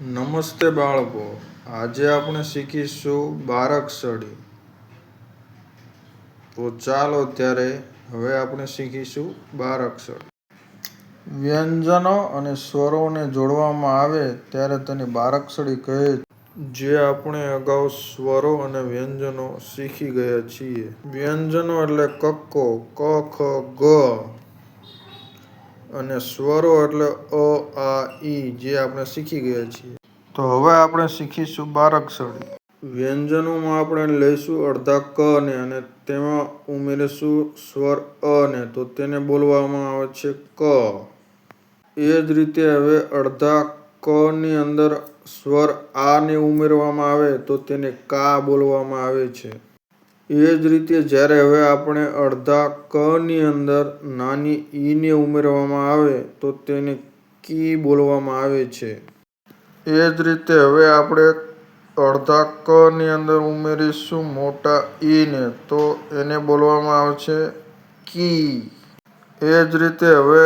નમસ્તે બાળકો, આજે આપણે શીખીશું બારાક્ષરી. તો ચાલો ત્યારે હવે આપણે શીખીશું બારાક્ષરી. વ્યંજનો અને સ્વરોને જોડવામાં આવે ત્યારે તેને બારાક્ષરી કહે છે. જે આપણે અગાઉ સ્વરો અને વ્યંજનો શીખી ગયા છીએ. વ્યંજનો એટલે કક્કો, ક, ખ, ગ અને સ્વરો એટલે અ, આ, ઈ જે આપણે શીખી ગયા છીએ. તો હવે આપણે શીખીશું બારાક્ષરી. વ્યંજનોમાં આપણે લઈશું અડધા ક ને અને તેમાં ઉમેરીશું સ્વર અ ને તો તેને બોલવામાં આવે છે ક. એ જ રીતે હવે અડધા ક ની અંદર સ્વર આ ને ઉમેરવામાં આવે તો તેને કા બોલવામાં આવે છે. એ જ રીતે જ્યારે હવે આપણે અડધા ક ની અંદર નાની ઈ ને ઉમેરવામાં આવે તો તેને કી બોલવામાં આવે છે. એ જ રીતે હવે આપણે અડધા ક ની અંદર ઉમેરીશું મોટા ઈ ને તો એને બોલવામાં આવે છે કી. એ જ રીતે હવે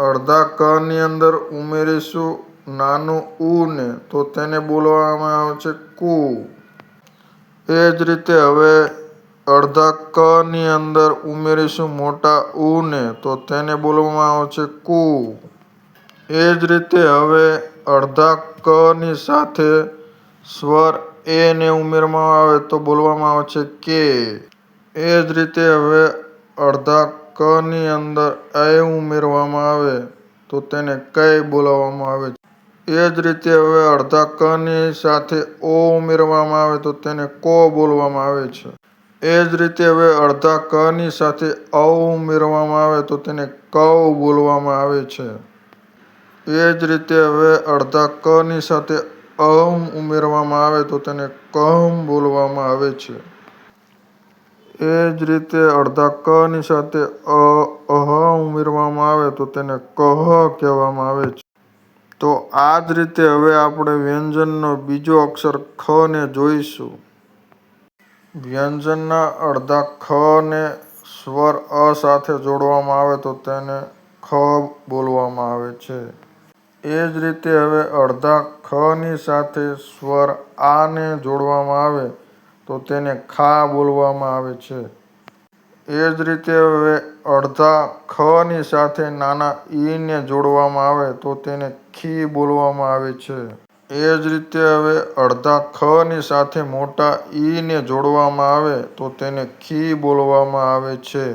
અડધા ક ની અંદર ઉમેરીશું નાનું ઉ ને તો તેને બોલવામાં આવે છે કુ. એ જ રીતે હવે અડધા ક ની અંદર ઉમેરીશું મોટા ઉ ને તો તેને બોલવામાં આવે છે કુ. એ જ રીતે હવે અડધા ક ની સાથે સ્વર એ ને ઉમેરવામાં આવે તો બોલવામાં આવે છે કે. એ જ રીતે હવે અડધા ક ની અંદર એ ઉમેરવામાં આવે તો તેને કઈ બોલવામાં આવે છે. એ જ રીતે હવે અડધા ક ની સાથે ઓ ઉમેરવામાં આવે તો તેને કો બોલવામાં આવે છે. એ જ રીતે હવે અડધા ક ની સાથે ઔ ઉમેરવામાં આવે તો તેને કૌ બોલવામાં આવે છે. એ જ રીતે હવે અડધા ક ની સાથે ઉમેરવામાં આવે તો તેને કહ્ બોલવામાં આવે છે. એ જ રીતે અડધા ક ની સાથે ઉમેરવામાં આવે તો તેને કહ કહેવામાં આવે છે. તો આ જ રીતે હવે આપણે વ્યંજનનો બીજો અક્ષર ખ ને જોઈશું. વ્યંજનના અડધા ખ ને સ્વર અ સાથે જોડવામાં આવે તો તેને ખ બોલવામાં આવે છે. એ જ રીતે હવે અડધા ખ ની સાથે સ્વર આ ને જોડવામાં આવે તો તેને ખા બોલવામાં આવે છે. એ જ રીતે હવે અડધા ખ ની સાથે નાના ઈ ને જોડવામાં આવે તો તેને ખી બોલવામાં આવે છે. એ જ રીતે હવે અડધા ખ ની સાથે મોટા ઈ ને જોડવામાં આવે તો તેને ખી બોલવામાં આવે છે.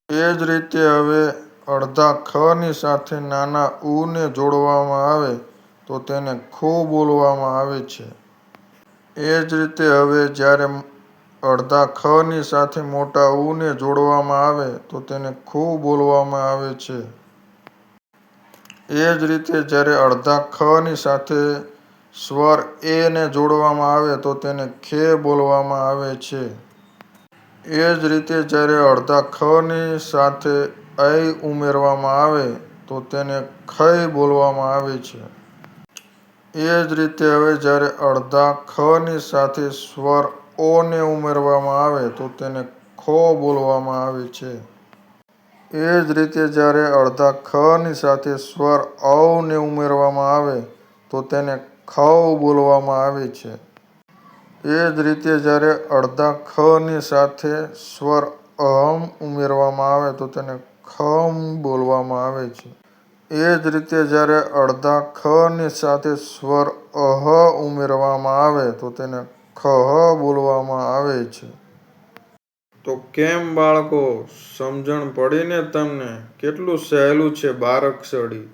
એ જ રીતે હવે અડધા ખ ની સાથે નાના ઉ ને જોડવામાં આવે તો તેને ખુ બોલવામાં આવે છે. એ જ રીતે હવે જ્યારે અડધા ખ ની સાથે મોટા ઉ ને જોડવામાં આવે તો તેને ખુ બોલવામાં આવે છે. એ જ રીતે જ્યારે અડધા ખ ની સાથે સ્વર એ ને જોડવામાં આવે તો તેને ખે બોલવામાં આવે છે. એ જ રીતે જ્યારે અડધા ખ ની સાથે ઐ ઉમેરવામાં આવે તો તેને ખઈ બોલવામાં આવે છે. એ જ રીતે હવે જ્યારે અડધા ખ ની સાથે સ્વર ઓ ને ઉમેરવામાં આવે તો તેને ખો બોલવામાં આવે છે. એ જ રીતે જ્યારે અડધા ખ ની સાથે સ્વર ઔ ને ઉમેરવામાં આવે તો તેને ખૌ બોલવામાં આવે છે. એ જ રીતે જ્યારે અડધા ખ ની સાથે સ્વર ઉમેરવામાં આવે તો તેને ખમ બોલવામાં આવે છે. એ જ રીતે જ્યારે અડધા ખ ની સાથે સ્વર ઉમેરવામાં આવે તો તેને ખહ બોલવામાં આવે છે. તો કેમ બાળકો, સમજણ પડી ને તમને? કેટલું સહેલું છે બારાક્ષરી.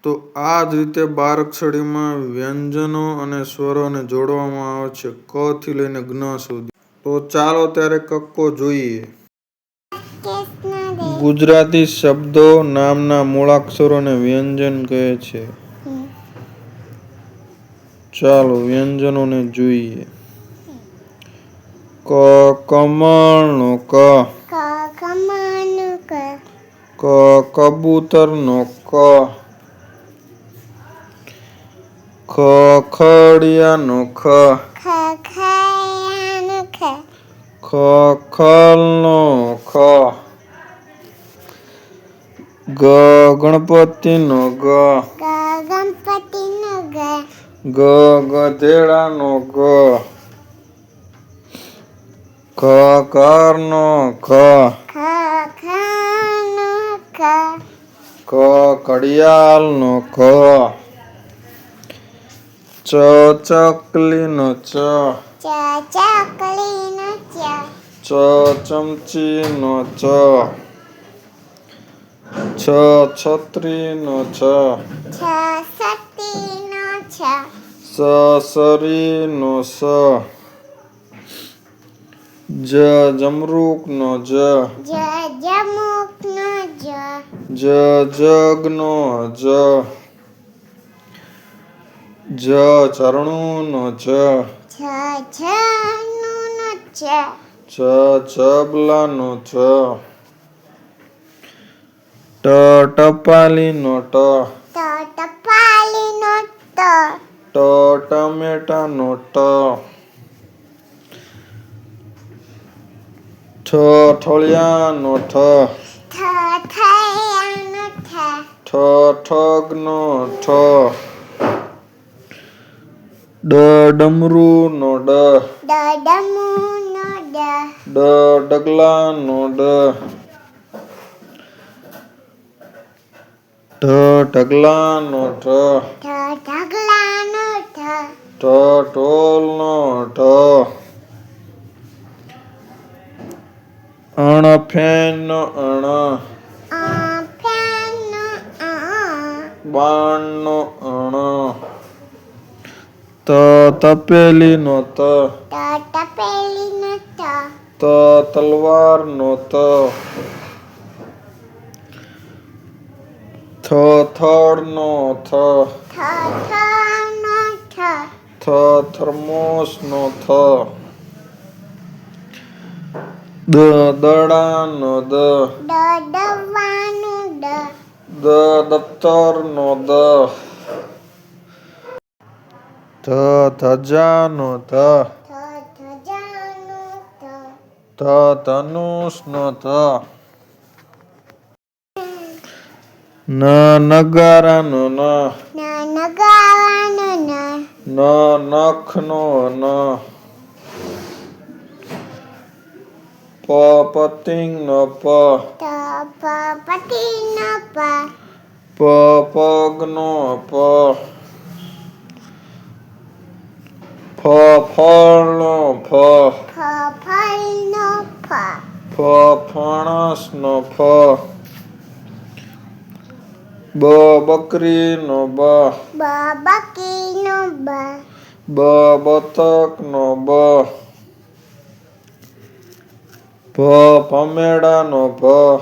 તો આ જ રીતે બારાક્ષરીમાં વ્યંજનો અને સ્વરોને જોડવામાં આવે છે ક થી લઈને જ્ઞ સુધી. તો ચાલો ત્યારે કક્કો જોઈએ. ગુજરાતી શબ્દો નામના મૂળાક્ષરોને વ્યંજન કહે છે. ચાલો વ્યંજનોને જોઈએ. ક કમળનો ક. ક કબૂતરનો ક. ખ ખડિયાનો ખ. ખ ખલનો ખ. ગ ગણપતિનો ગ. ગ ગધેડાનો ગ, ખ ખરનો ખ, ક ઘડિયાળનો ખ, ચ ચકલીનો ચ, ચ ચમચીનો ચ, છ છત્રીનો છ, સ સરીનો સ, જ જમરૂકનો જ, જ જગનો જ, જ ઝરણુનો જ, છ છબલાનો છ, ટ ટપાલીનો ટ, ટ ટમેટાનો ટ, ઠ ઠળિયાનો ઠ, ઠ ઠગનો ઠ, ડ ડમરુનો ડ, ડ ડગલાનો ડ, ઢ ઢગલાનો ઢ, ઢ ઢોલનો ઢ, અણ ફેનનો અણ, બાણનો અણ, ત તપેલીનો ત, ત તલવારનો ત, થ થળનો થ, થ થર્મોસનો થ, દ દડાનો દ, દ દફતરનો દ, ધ ધજાનો ધ, ધ ધનુષનો ધ, ન નગારાનો ન, ન નખનો ન, પ પતિંગનો પ, પ પગનો પ, ફ ફળનો ફ, ફ ફણસનો ફ, બ બકરીનો બ, બ બતકનો બ, ભ ભમેડાનો ભ,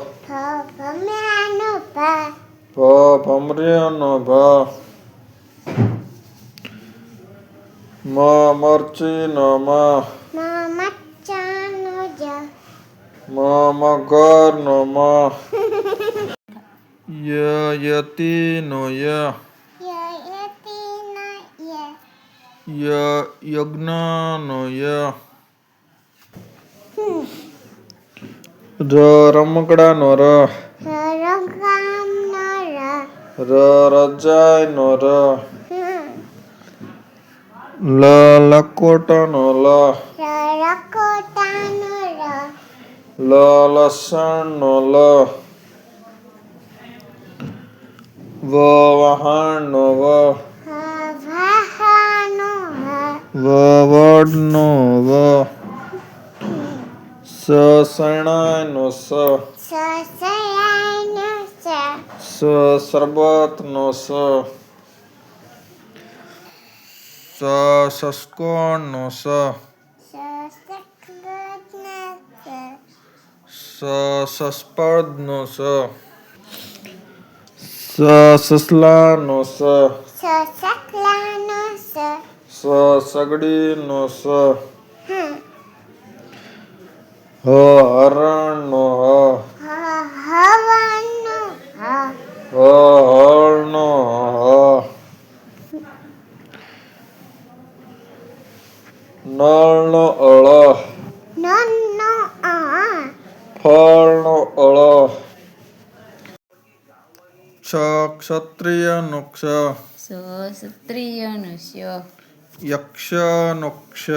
ભ ભમરીનો ભ, મ મરચીનો મ, મ મગરનો મ, ય યતિનો ય, યજ્ઞનો ય, ર રમકડાનો ર, રજાઈનો ર, લ લકોટાનો લ, લસણનો લ, વ વહાણનો વ, વડનો વ, સણાઈનો સ, સરબતનો સ, સસ્કોણનો સ, સસ્પર્ધનો સ, સસલાનો સ, સગડીનો સ, હરણનો હ, હળનો હ, નળનો અળ, ફળનો અળ, ક્ષ ક્ષત્રિયનો ક્ષ, ક્ષત્રિયનો ક્ષ. યક્ષનો ક્ષ.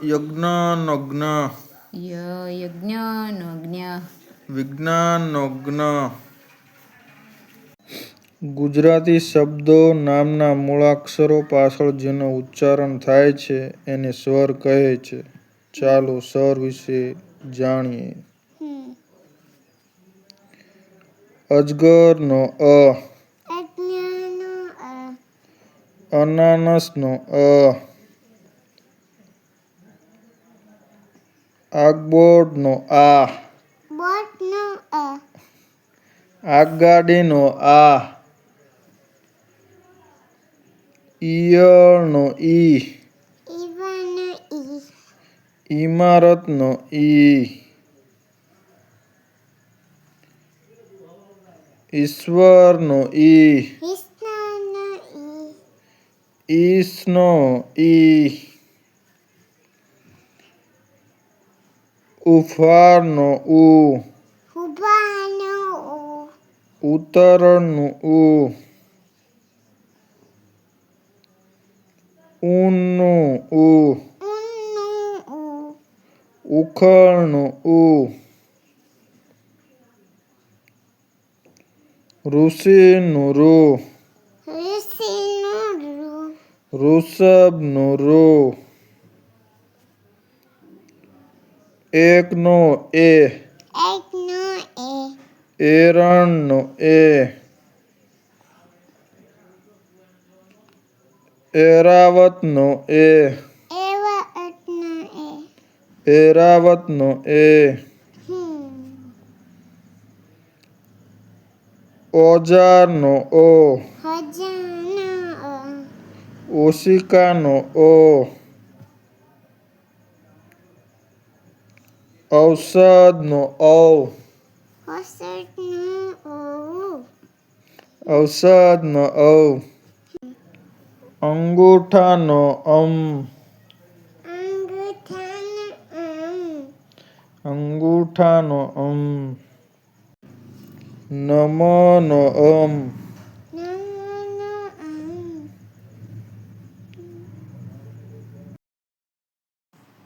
યજ્ઞનો જ્ઞ. યજ્ઞનો જ્ઞ. વિજ્ઞાનનો જ્ઞ. ગુજરાતી શબ્દો નામના મૂળાક્ષરો પાછળ જેનું ઉચ્ચારણ થાય છે એને સ્વર કહે છે. ચાલો સ્વર વિશે જાણીએ. અજગરનો અ. અનાનસનો અ. આગબોર્ડનો આ. આગગાડીનો આ. ઈયળનો ઈ. ઈમારતનો ઈ. ઈશ્વરનો ઈ. ઈસનો ઈ. ઉફારનો ઉ. ઉત્તરણનું ઉ. ઊનનું ઉ. ઉખળનું ઉ. ઋષિનું ઋ. ઋષભનું ઋ. એકનો એ. એરણનો એ. એરાવતનો એ. એરાવતનો એ. ઓજારનો ઓ. ઓશિકાનો ઓ. ઔષધનો ઔ. ઔષધનો ઔ. અંગૂઠાનો અમ. અંગૂઠાનો અમ. નમનો અમ.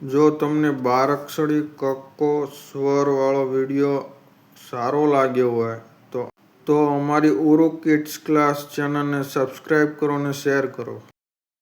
જો તમને બારાક્ષરી કક્કો સ્વરવાળો વિડીયો સારો લાગ્યો હોય તો અમારી ઉરુ કિડ્સ ક્લાસ ચેનલને સબસ્ક્રાઈબ કરો અને શેર કરો.